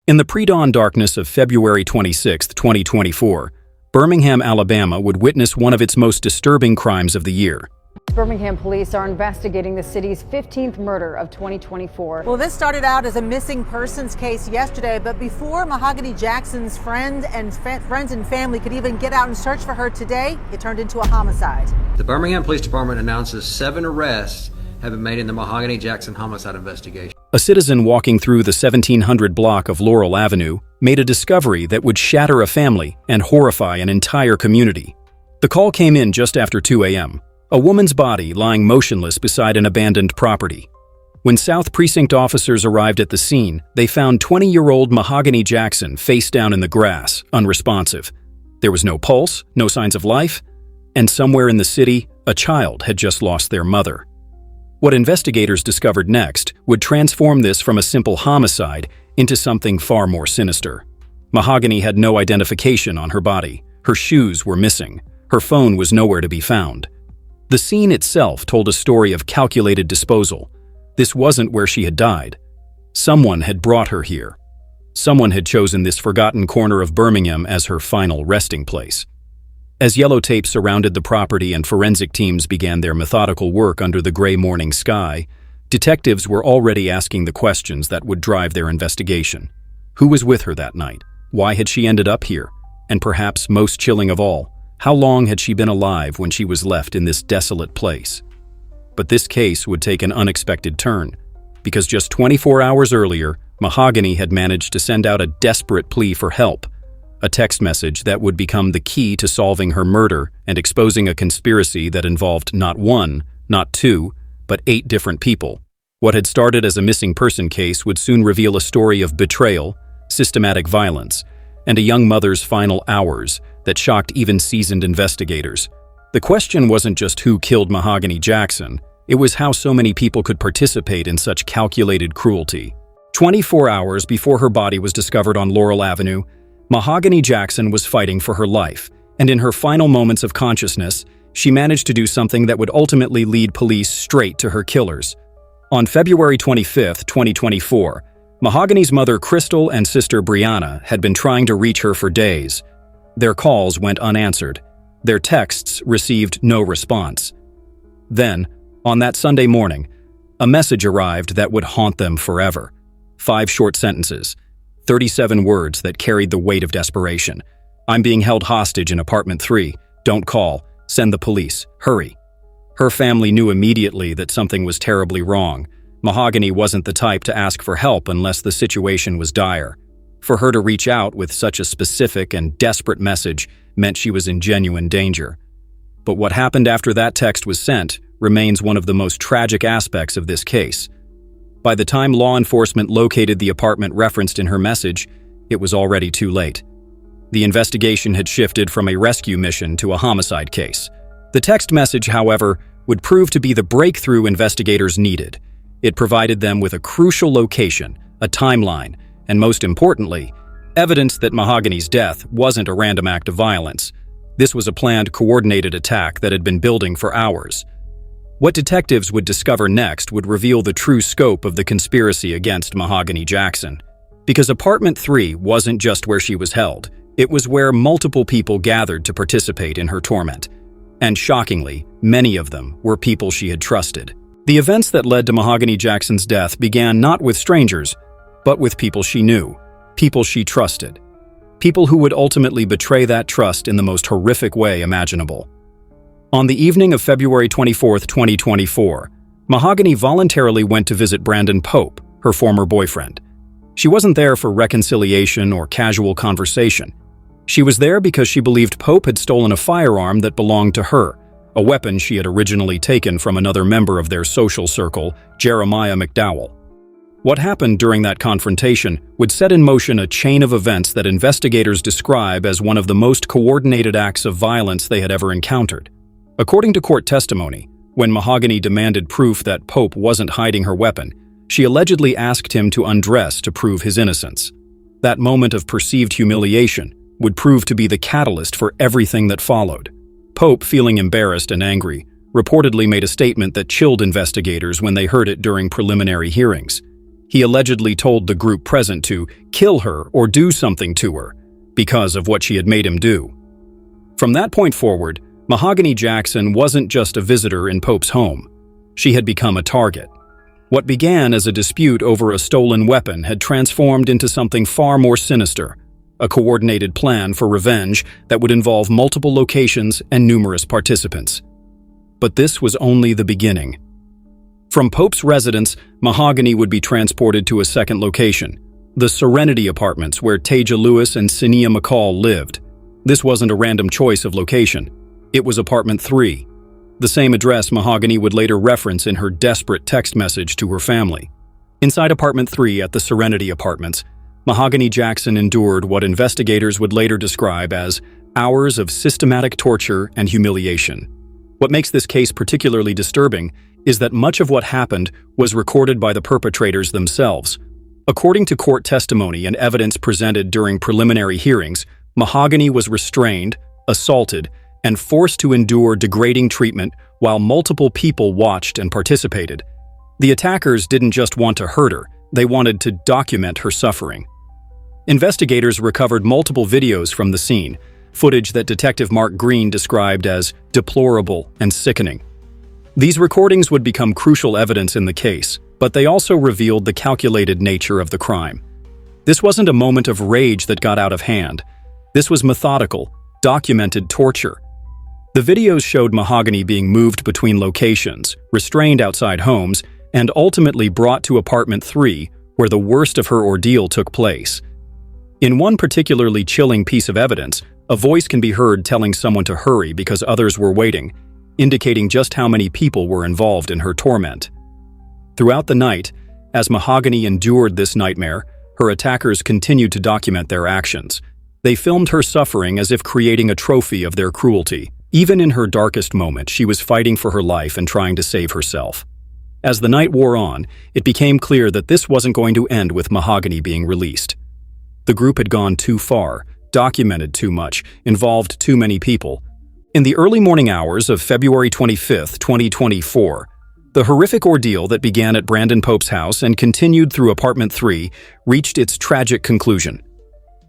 In the pre-dawn darkness of February 26, 2024, Birmingham, Alabama would witness one of its most disturbing crimes of the year. Birmingham police are investigating the city's 15th murder of 2024. Well, this started out as a missing persons case yesterday, but before Mahogany Jackson's friends and family could even get out and search for her today, it turned into a homicide. The Birmingham Police Department announces 7 arrests have been made in the Mahogany Jackson homicide investigation. A citizen walking through the 1700 block of Laurel Avenue made a discovery that would shatter a family and horrify an entire community. The call came in just after 2 a.m. A woman's body lying motionless beside an abandoned property. When South Precinct officers arrived at the scene, they found 20-year-old Mahogany Jackson face down in the grass, unresponsive. There was no pulse, no signs of life, and somewhere in the city, a child had just lost their mother. What investigators discovered next would transform this from a simple homicide into something far more sinister. Mahogany had no identification on her body. Her shoes were missing. Her phone was nowhere to be found. The scene itself told a story of calculated disposal. This wasn't where she had died. Someone had brought her here. Someone had chosen this forgotten corner of Birmingham as her final resting place. As yellow tape surrounded the property and forensic teams began their methodical work under the gray morning sky, detectives were already asking the questions that would drive their investigation. Who was with her that night? Why had she ended up here? And perhaps most chilling of all, how long had she been alive when she was left in this desolate place? But this case would take an unexpected turn, because just 24 hours earlier, Mahogany had managed to send out a desperate plea for help, a text message that would become the key to solving her murder and exposing a conspiracy that involved not 1, not 2, but 8 different people. What had started as a missing person case would soon reveal a story of betrayal, systematic violence, and a young mother's final hours that shocked even seasoned investigators. The question wasn't just who killed Mahogany Jackson, it was how so many people could participate in such calculated cruelty. 24 hours before her body was discovered on Laurel Avenue, Mahogany Jackson was fighting for her life, and in her final moments of consciousness, she managed to do something that would ultimately lead police straight to her killers. On February 25, 2024, Mahogany's mother Crystal and sister Brianna had been trying to reach her for days. Their calls went unanswered. Their texts received no response. Then, on that Sunday morning, a message arrived that would haunt them forever. 5 short sentences. 37 words that carried the weight of desperation. I'm being held hostage in apartment 3. Don't call. Send the police. Hurry. Her family knew immediately that something was terribly wrong. Mahogany wasn't the type to ask for help unless the situation was dire. For her to reach out with such a specific and desperate message meant she was in genuine danger. But what happened after that text was sent remains one of the most tragic aspects of this case. By the time law enforcement located the apartment referenced in her message, it was already too late. The investigation had shifted from a rescue mission to a homicide case. The text message, however, would prove to be the breakthrough investigators needed. It provided them with a crucial location, a timeline, and most importantly, evidence that Mahogany's death wasn't a random act of violence. This was a planned, coordinated attack that had been building for hours. What detectives would discover next would reveal the true scope of the conspiracy against Mahogany Jackson. Because apartment 3 wasn't just where she was held, it was where multiple people gathered to participate in her torment. And shockingly, many of them were people she had trusted. The events that led to Mahogany Jackson's death began not with strangers, but with people she knew, people she trusted. People who would ultimately betray that trust in the most horrific way imaginable. On the evening of February 24, 2024, Mahogany voluntarily went to visit Brandon Pope, her former boyfriend. She wasn't there for reconciliation or casual conversation. She was there because she believed Pope had stolen a firearm that belonged to her, a weapon she had originally taken from another member of their social circle, Jeremiah McDowell. What happened during that confrontation would set in motion a chain of events that investigators describe as one of the most coordinated acts of violence they had ever encountered. According to court testimony, when Mahogany demanded proof that Pope wasn't hiding her weapon, she allegedly asked him to undress to prove his innocence. That moment of perceived humiliation would prove to be the catalyst for everything that followed. Pope, feeling embarrassed and angry, reportedly made a statement that chilled investigators when they heard it during preliminary hearings. He allegedly told the group present to kill her or do something to her because of what she had made him do. From that point forward, Mahogany Jackson wasn't just a visitor in Pope's home. She had become a target. What began as a dispute over a stolen weapon had transformed into something far more sinister, a coordinated plan for revenge that would involve multiple locations and numerous participants. But this was only the beginning. From Pope's residence, Mahogany would be transported to a second location, the Serenity Apartments, where Taja Lewis and Sinia McCall lived. This wasn't a random choice of location. It was apartment 3, the same address Mahogany would later reference in her desperate text message to her family. Inside apartment 3 at the Serenity Apartments, Mahogany Jackson endured what investigators would later describe as hours of systematic torture and humiliation. What makes this case particularly disturbing is that much of what happened was recorded by the perpetrators themselves. According to court testimony and evidence presented during preliminary hearings, Mahogany was restrained, assaulted, and forced to endure degrading treatment while multiple people watched and participated. The attackers didn't just want to hurt her, they wanted to document her suffering. Investigators recovered multiple videos from the scene, footage that Detective Mark Green described as deplorable and sickening. These recordings would become crucial evidence in the case, but they also revealed the calculated nature of the crime. This wasn't a moment of rage that got out of hand. This was methodical, documented torture. The videos showed Mahogany being moved between locations, restrained outside homes, and ultimately brought to apartment 3, where the worst of her ordeal took place. In one particularly chilling piece of evidence, a voice can be heard telling someone to hurry because others were waiting, indicating just how many people were involved in her torment. Throughout the night, as Mahogany endured this nightmare, her attackers continued to document their actions. They filmed her suffering as if creating a trophy of their cruelty. Even in her darkest moment, she was fighting for her life and trying to save herself. As the night wore on, it became clear that this wasn't going to end with Mahogany being released. The group had gone too far, documented too much, involved too many people. In the early morning hours of February 25, 2024, the horrific ordeal that began at Brandon Pope's house and continued through apartment 3 reached its tragic conclusion.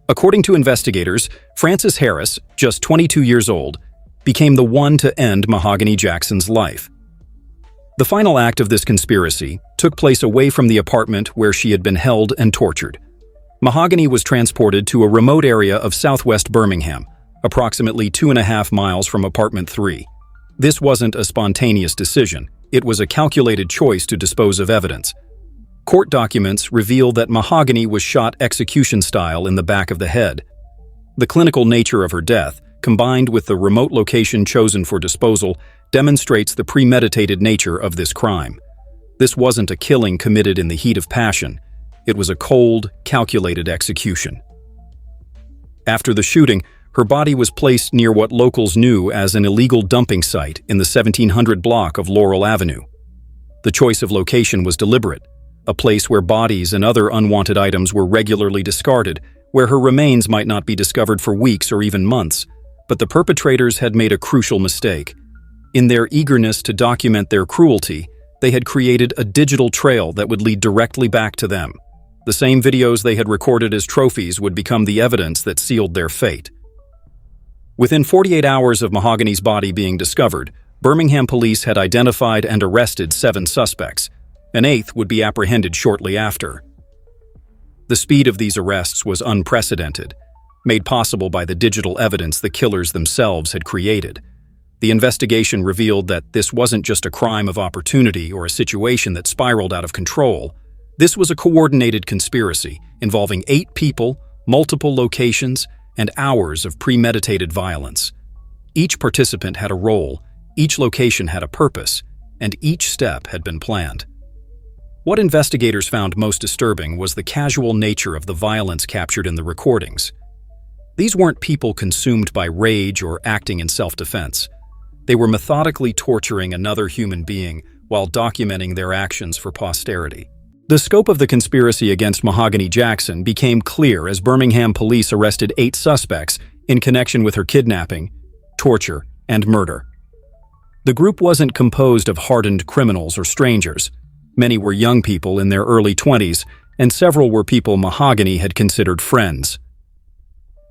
According to investigators, Frances Harris, just 22 years old, became the one to end Mahogany Jackson's life. The final act of this conspiracy took place away from the apartment where she had been held and tortured. Mahogany was transported to a remote area of southwest Birmingham, approximately 2.5 miles from apartment 3. This wasn't a spontaneous decision. It was a calculated choice to dispose of evidence. Court documents reveal that Mahogany was shot execution-style in the back of the head. The clinical nature of her death, combined with the remote location chosen for disposal, demonstrates the premeditated nature of this crime. This wasn't a killing committed in the heat of passion. It was a cold, calculated execution. After the shooting, her body was placed near what locals knew as an illegal dumping site in the 1700 block of Laurel Avenue. The choice of location was deliberate, a place where bodies and other unwanted items were regularly discarded, where her remains might not be discovered for weeks or even months. But the perpetrators had made a crucial mistake. In their eagerness to document their cruelty, they had created a digital trail that would lead directly back to them. The same videos they had recorded as trophies would become the evidence that sealed their fate. Within 48 hours of Mahogany's body being discovered, Birmingham police had identified and arrested 7 suspects. An 8th would be apprehended shortly after. The speed of these arrests was unprecedented, made possible by the digital evidence the killers themselves had created. The investigation revealed that this wasn't just a crime of opportunity or a situation that spiraled out of control. This was a coordinated conspiracy involving 8 people, multiple locations, and hours of premeditated violence. Each participant had a role, each location had a purpose, and each step had been planned. What investigators found most disturbing was the casual nature of the violence captured in the recordings. These weren't people consumed by rage or acting in self-defense. They were methodically torturing another human being while documenting their actions for posterity. The scope of the conspiracy against Mahogany Jackson became clear as Birmingham police arrested 8 suspects in connection with her kidnapping, torture, and murder. The group wasn't composed of hardened criminals or strangers. Many were young people in their early 20s, and several were people Mahogany had considered friends.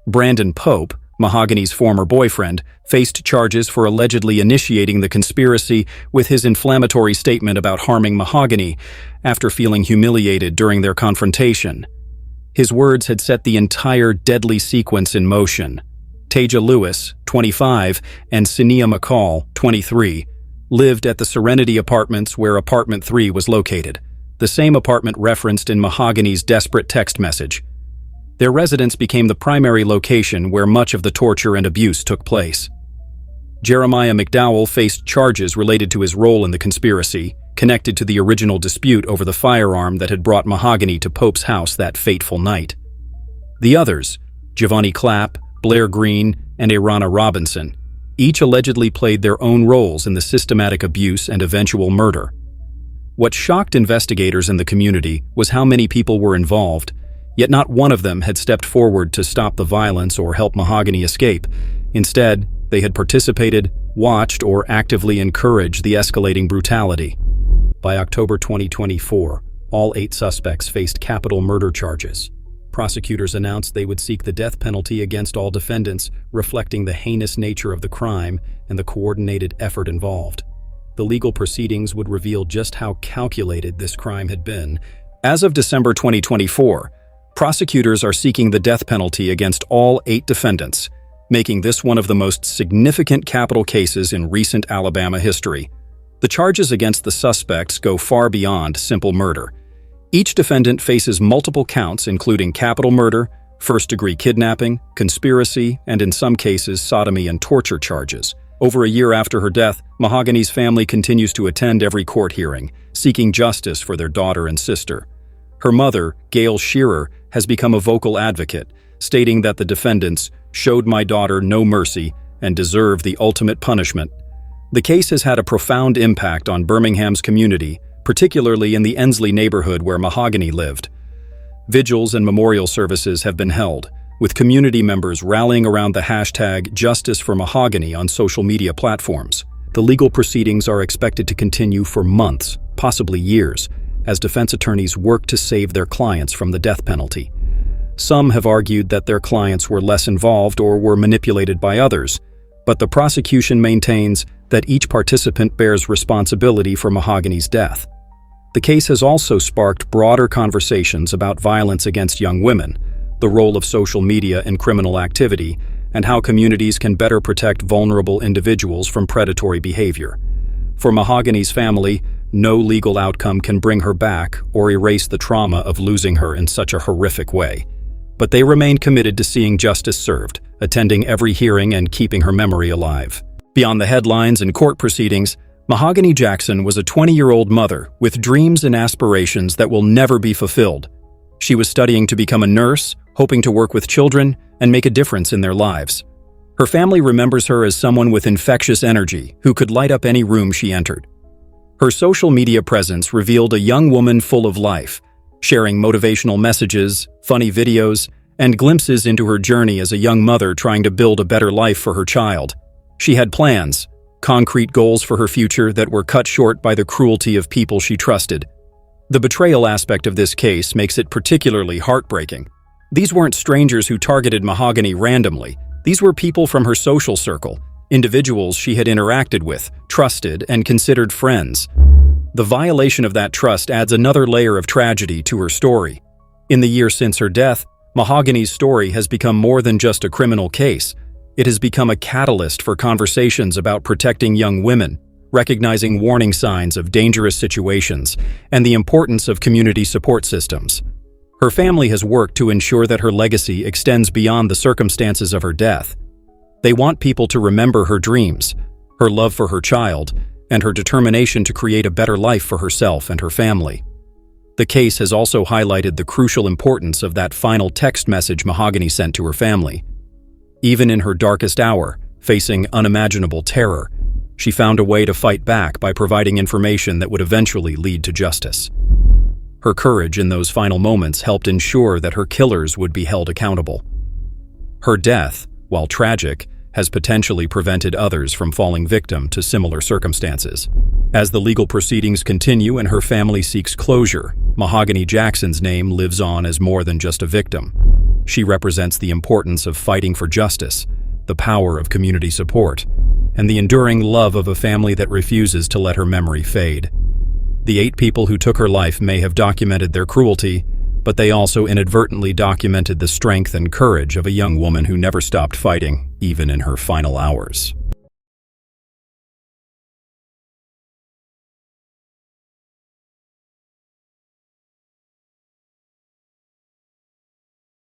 Brandon Pope, Mahogany's former boyfriend, faced charges for allegedly initiating the conspiracy with his inflammatory statement about harming Mahogany after feeling humiliated during their confrontation. His words had set the entire deadly sequence in motion. Taja Lewis, 25, and Sania McCall, 23, lived at the Serenity Apartments where Apartment 3 was located, the same apartment referenced in Mahogany's desperate text message. Their residence became the primary location where much of the torture and abuse took place. Jeremiah McDowell faced charges related to his role in the conspiracy, connected to the original dispute over the firearm that had brought Mahogany to Pope's house that fateful night. The others, Giovanni Clapp, Blair Green, and Arana Robinson, each allegedly played their own roles in the systematic abuse and eventual murder. What shocked investigators in the community was how many people were involved, yet not one of them had stepped forward to stop the violence or help Mahogany escape. Instead, they had participated, watched, or actively encouraged the escalating brutality. By October 2024, all 8 suspects faced capital murder charges. Prosecutors announced they would seek the death penalty against all defendants, reflecting the heinous nature of the crime and the coordinated effort involved. The legal proceedings would reveal just how calculated this crime had been. As of December 2024, prosecutors are seeking the death penalty against all 8 defendants, making this one of the most significant capital cases in recent Alabama history. The charges against the suspects go far beyond simple murder. Each defendant faces multiple counts including capital murder, first-degree kidnapping, conspiracy, and in some cases sodomy and torture charges. Over a year after her death, Mahogany's family continues to attend every court hearing, seeking justice for their daughter and sister. Her mother, Gail Shearer, has become a vocal advocate, stating that the defendants showed my daughter no mercy and deserve the ultimate punishment. The case has had a profound impact on Birmingham's community, particularly in the Ensley neighborhood where Mahogany lived. Vigils and memorial services have been held, with community members rallying around the hashtag Justice for Mahogany on social media platforms. The legal proceedings are expected to continue for months, possibly years, as defense attorneys work to save their clients from the death penalty. Some have argued that their clients were less involved or were manipulated by others, but the prosecution maintains that each participant bears responsibility for Mahogany's death. The case has also sparked broader conversations about violence against young women, the role of social media in criminal activity, and how communities can better protect vulnerable individuals from predatory behavior. For Mahogany's family, no legal outcome can bring her back or erase the trauma of losing her in such a horrific way. But they remain committed to seeing justice served, attending every hearing and keeping her memory alive. Beyond the headlines and court proceedings, Mahogany Jackson was a 20-year-old mother with dreams and aspirations that will never be fulfilled. She was studying to become a nurse, hoping to work with children and make a difference in their lives. Her family remembers her as someone with infectious energy who could light up any room she entered. Her social media presence revealed a young woman full of life, sharing motivational messages, funny videos, and glimpses into her journey as a young mother trying to build a better life for her child. She had plans, concrete goals for her future that were cut short by the cruelty of people she trusted. The betrayal aspect of this case makes it particularly heartbreaking. These weren't strangers who targeted Mahogany randomly. These were people from her social circle, individuals she had interacted with, trusted, and considered friends. The violation of that trust adds another layer of tragedy to her story. In the year since her death, Mahogany's story has become more than just a criminal case. It has become a catalyst for conversations about protecting young women, recognizing warning signs of dangerous situations, and the importance of community support systems. Her family has worked to ensure that her legacy extends beyond the circumstances of her death. They want people to remember her dreams, her love for her child, and her determination to create a better life for herself and her family. The case has also highlighted the crucial importance of that final text message Mahogany sent to her family. Even in her darkest hour, facing unimaginable terror, she found a way to fight back by providing information that would eventually lead to justice. Her courage in those final moments helped ensure that her killers would be held accountable. Her death, while tragic, has potentially prevented others from falling victim to similar circumstances. As the legal proceedings continue and her family seeks closure, Mahogany Jackson's name lives on as more than just a victim. She represents the importance of fighting for justice, the power of community support, and the enduring love of a family that refuses to let her memory fade. The 8 people who took her life may have documented their cruelty, but they also inadvertently documented the strength and courage of a young woman who never stopped fighting, even in her final hours.